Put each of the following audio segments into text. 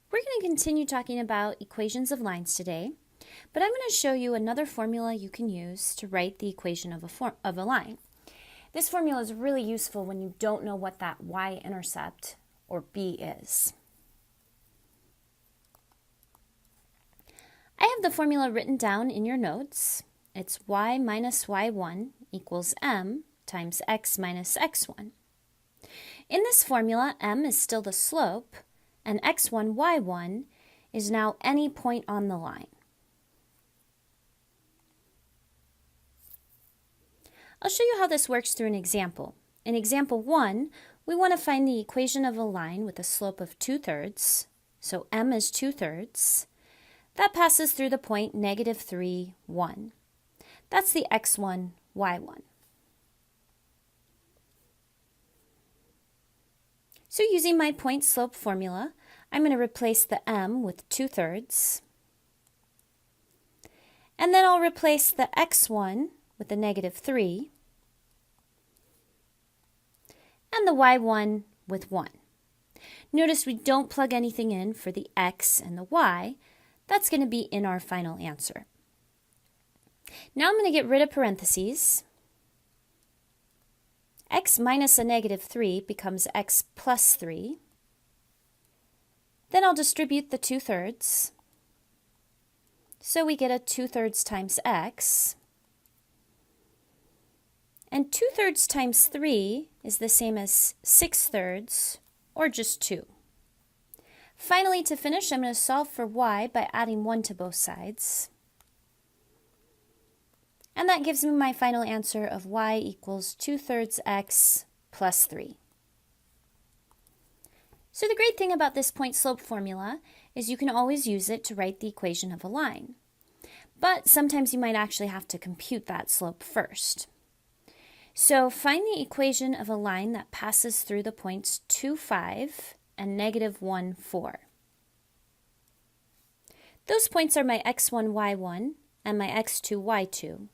We're going to continue talking about equations of lines today, but I'm going to show you another formula you can use to write the equation of a line. This formula is really useful when you don't know what that y-intercept, or b, is. I have the formula written down in your notes. It's y minus y1 equals m times x minus x1. In this formula, m is still the slope, and x1, y1 is now any point on the line. I'll show you how this works through an example. In example 1, we want to find the equation of a line with a slope of 2/3, so m is 2/3. That passes through the point -3, 1. That's the x1, y1. So using my point slope formula, I'm going to replace the m with 2/3. And then I'll replace the x1 with the -3. And the y1 with 1. Notice we don't plug anything in for the x and the y. That's going to be in our final answer. Now I'm going to get rid of parentheses. X minus a -3 becomes x plus 3. Then I'll distribute the 2/3. So we get a 2/3 times x. And 2/3 times 3 is the same as 6/3, or just 2. Finally, to finish, I'm going to solve for y by adding 1 to both sides. And that gives me my final answer of y equals 2/3 x plus 3. So the great thing about this point slope formula is you can always use it to write the equation of a line. But sometimes you might actually have to compute that slope first. So find the equation of a line that passes through the points 2, 5 and -1, 4. Those points are my x1, y1 and my x2, y2.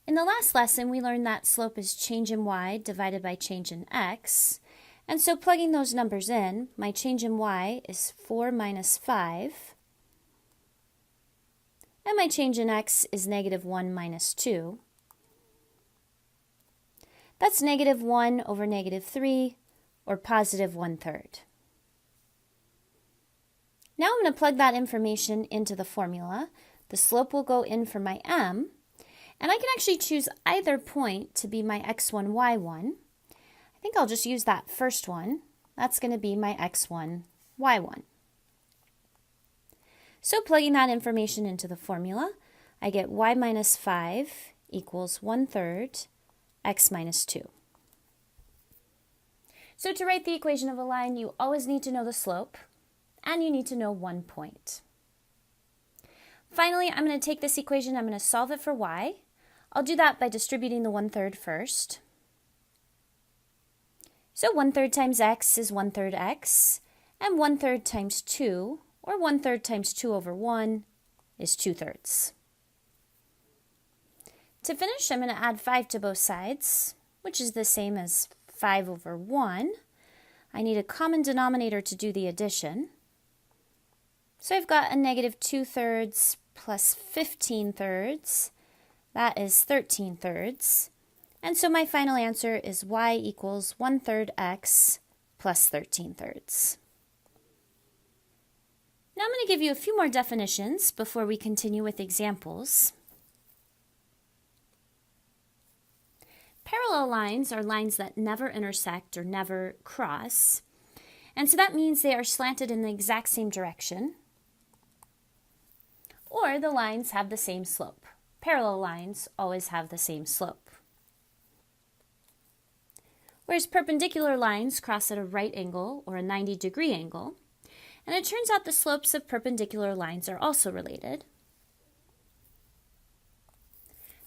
In the last lesson, we learned that slope is change in y divided by change in x. And so plugging those numbers in, my change in y is 4 minus 5. And my change in x is -1 minus 2. That's -1 over -3, or positive 1/3. Now I'm going to plug that information into the formula. The slope will go in for my m. And I can actually choose either point to be my x1, y1. I think I'll just use that first one. That's going to be my x1, y1. So plugging that information into the formula, I get y minus 5 equals 1/3 x minus 2. So to write the equation of a line, you always need to know the slope, and you need to know one point. Finally, I'm going to take this equation, I'm going to solve it for y. I'll do that by distributing the 1/3 first. So 1/3 times x is 1/3 x, and 1/3 times 2, or 1/3 times 2 over 1, is 2/3. To finish, I'm going to add 5 to both sides, which is the same as 5 over 1. I need a common denominator to do the addition. So I've got a -2/3 plus 15/3. That is 13/3. And so my final answer is y equals 1/3 x plus 13/3. Now I'm going to give you a few more definitions before we continue with examples. Parallel lines are lines that never intersect or never cross. And so that means they are slanted in the exact same direction, or the lines have the same slope. Parallel lines always have the same slope. Whereas perpendicular lines cross at a right angle or a 90-degree angle, and it turns out the slopes of perpendicular lines are also related.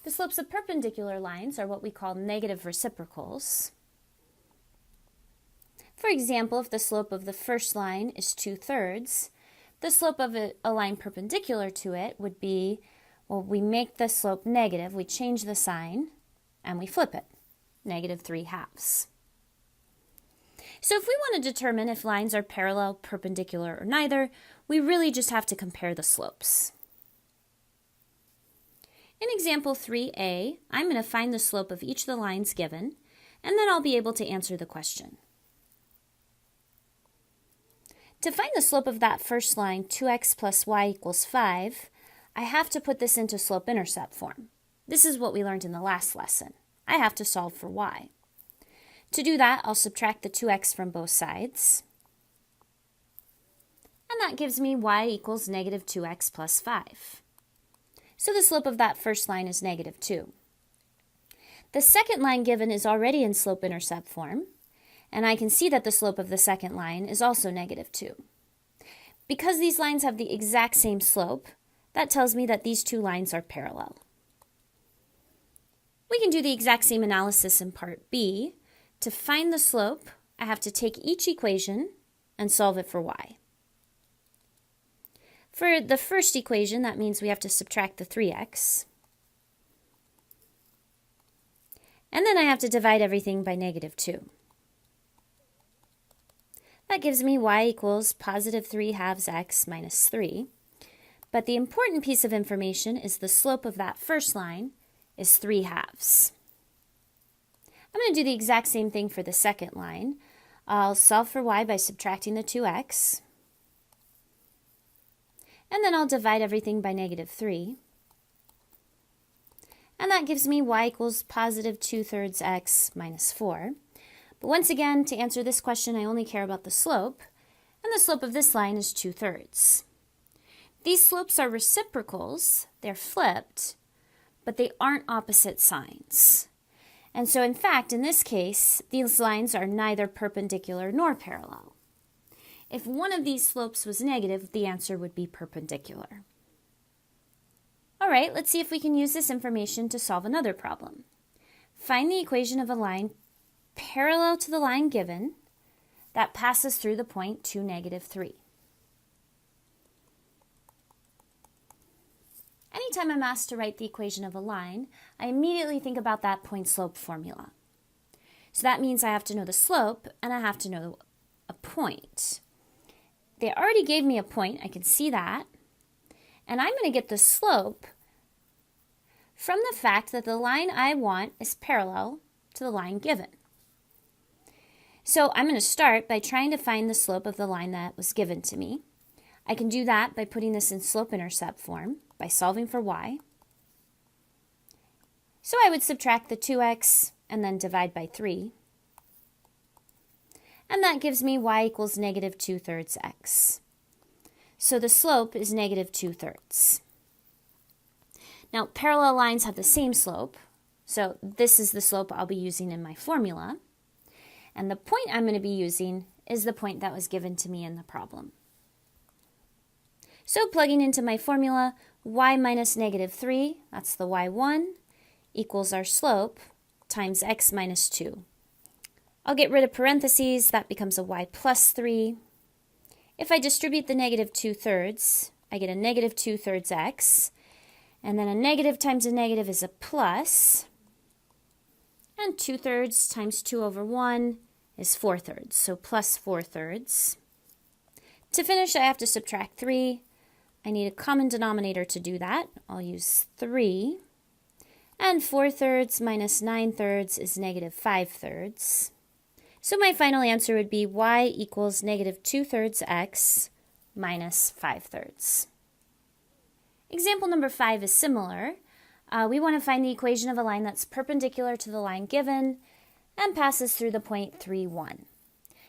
The slopes of perpendicular lines are what we call negative reciprocals. For example, if the slope of the first line is 2/3, the slope of a line perpendicular to it would be, well, we make the slope negative, we change the sign, and we flip it, -3/2. So if we want to determine if lines are parallel, perpendicular, or neither, we really just have to compare the slopes. In example 3a, I'm going to find the slope of each of the lines given, and then I'll be able to answer the question. To find the slope of that first line, 2x plus y equals 5, I have to put this into slope-intercept form. This is what we learned in the last lesson. I have to solve for y. To do that, I'll subtract the 2x from both sides. And that gives me y equals negative 2x plus 5. So the slope of that first line is negative 2. The second line given is already in slope-intercept form, and I can see that the slope of the second line is also negative 2. Because these lines have the exact same slope, that tells me that these two lines are parallel. We can do the exact same analysis in part B. To find the slope, I have to take each equation and solve it for y. For the first equation, that means we have to subtract the 3x. And then I have to divide everything by negative 2. That gives me y equals positive 3 halves x minus 3. But the important piece of information is the slope of that first line is 3 halves. I'm going to do the exact same thing for the second line. I'll solve for y by subtracting the 2x. And then I'll divide everything by negative 3. And that gives me y equals positive 2/3 x minus 4. But once again, to answer this question, I only care about the slope. And the slope of this line is 2/3. These slopes are reciprocals. They're flipped, but they aren't opposite signs. And so in fact, in this case, these lines are neither perpendicular nor parallel. If one of these slopes was negative, the answer would be perpendicular. All right, let's see if we can use this information to solve another problem. Find the equation of a line parallel to the line given that passes through the point 2, negative 3. Anytime I'm asked to write the equation of a line, I immediately think about that point-slope formula. So that means I have to know the slope and I have to know a point. They already gave me a point, I can see that, and I'm going to get the slope from the fact that the line I want is parallel to the line given. So I'm going to start by trying to find the slope of the line that was given to me. I can do that by putting this in slope-intercept form, by solving for y. So I would subtract the 2x and then divide by 3. And that gives me y equals negative 2/3 x. So the slope is negative 2/3. Now, parallel lines have the same slope, so this is the slope I'll be using in my formula. And the point I'm going to be using is the point that was given to me in the problem. So plugging into my formula, y minus negative 3, that's the y1, equals our slope, times x minus 2. I'll get rid of parentheses, that becomes a y plus 3. If I distribute the negative 2/3, I get a negative 2/3 x, and then a negative times a negative is a plus, and 2/3 times 2 over 1 is 4/3, so plus 4/3. To finish, I have to subtract 3. I need a common denominator to do that. I'll use 3. And 4/3 minus 9/3 is negative 5/3. So my final answer would be y equals negative 2/3 x minus 5/3. Example number 5 is similar. We want to find the equation of a line that's perpendicular to the line given and passes through the point 3, 1.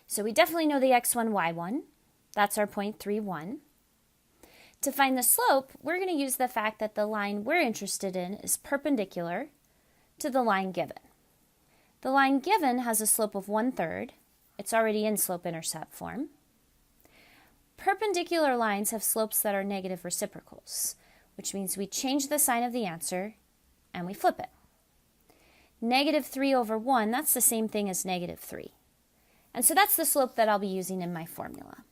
So we definitely know the x1, y1. That's our point 3, 1. To find the slope, we're going to use the fact that the line we're interested in is perpendicular to the line given. The line given has a slope of 1/3. It's already in slope-intercept form. Perpendicular lines have slopes that are negative reciprocals, which means we change the sign of the answer and we flip it. Negative 3 over 1, that's the same thing as negative 3. And so that's the slope that I'll be using in my formula.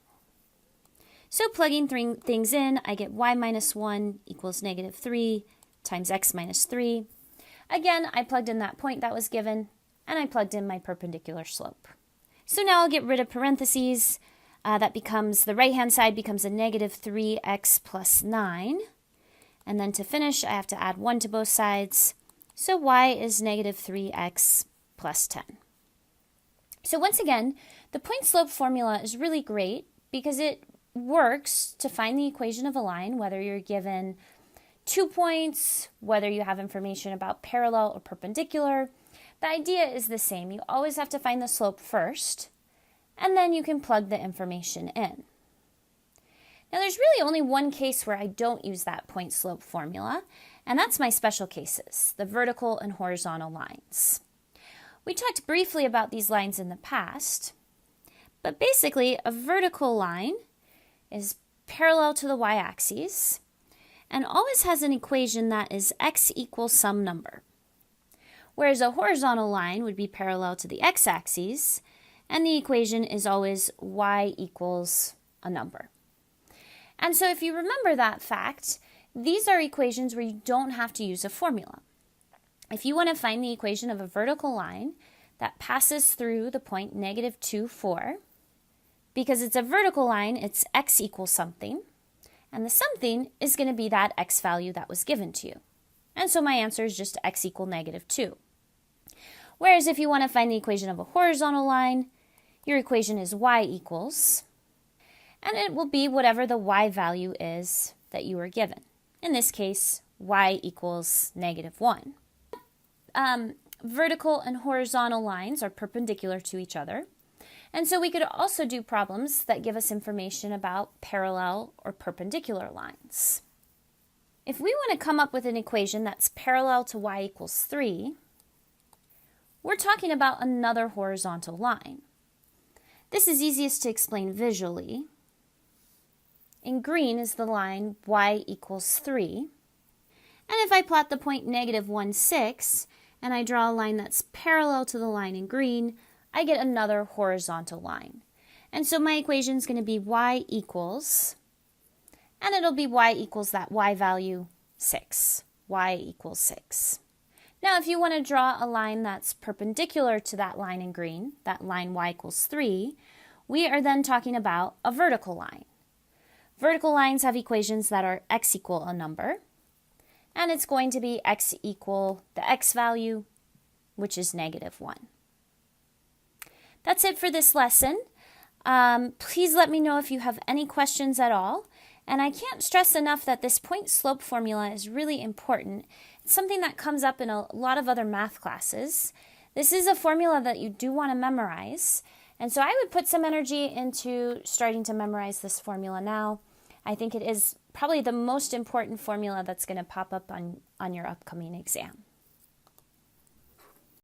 So plugging things in, I get y minus 1 equals negative 3 times x minus 3. Again, I plugged in that point that was given, and I plugged in my perpendicular slope. So now I'll get rid of parentheses. That becomes, the right-hand side becomes a negative 3x plus 9. And then to finish, I have to add 1 to both sides. So y is negative 3x plus 10. So once again, the point-slope formula is really great because it works to find the equation of a line, whether you're given 2 points, whether you have information about parallel or perpendicular. The idea is the same. You always have to find the slope first, and then you can plug the information in. Now there's really only one case where I don't use that point-slope formula, and that's my special cases, the vertical and horizontal lines. We talked briefly about these lines in the past, but basically a vertical line is parallel to the y-axis and always has an equation that is x equals some number, whereas a horizontal line would be parallel to the x-axis and the equation is always y equals a number. And so if you remember that fact, these are equations where you don't have to use a formula. If you want to find the equation of a vertical line that passes through the point negative 2, 4, because it's a vertical line, it's x equals something, and the something is going to be that x value that was given to you. And so my answer is just x equal negative 2. Whereas if you want to find the equation of a horizontal line, your equation is y equals, and it will be whatever the y value is that you were given. In this case, y equals negative 1. Vertical and horizontal lines are perpendicular to each other. And so we could also do problems that give us information about parallel or perpendicular lines. If we want to come up with an equation that's parallel to y equals 3, we're talking about another horizontal line. This is easiest to explain visually. In green is the line y equals 3. And if I plot the point negative 1, 6, and I draw a line that's parallel to the line in green, I get another horizontal line. And so my equation is going to be y equals, and it'll be y equals that y value 6. Y equals 6. Now if you want to draw a line that's perpendicular to that line in green, that line y equals 3, we are then talking about a vertical line. Vertical lines have equations that are x equal a number, and it's going to be x equal the x value, which is negative 1. That's it for this lesson. Please let me know if you have any questions at all. And I can't stress enough that this point-slope formula is really important. It's something that comes up in a lot of other math classes. This is a formula that you do want to memorize. And so I would put some energy into starting to memorize this formula now. I think it is probably the most important formula that's going to pop up on your upcoming exam.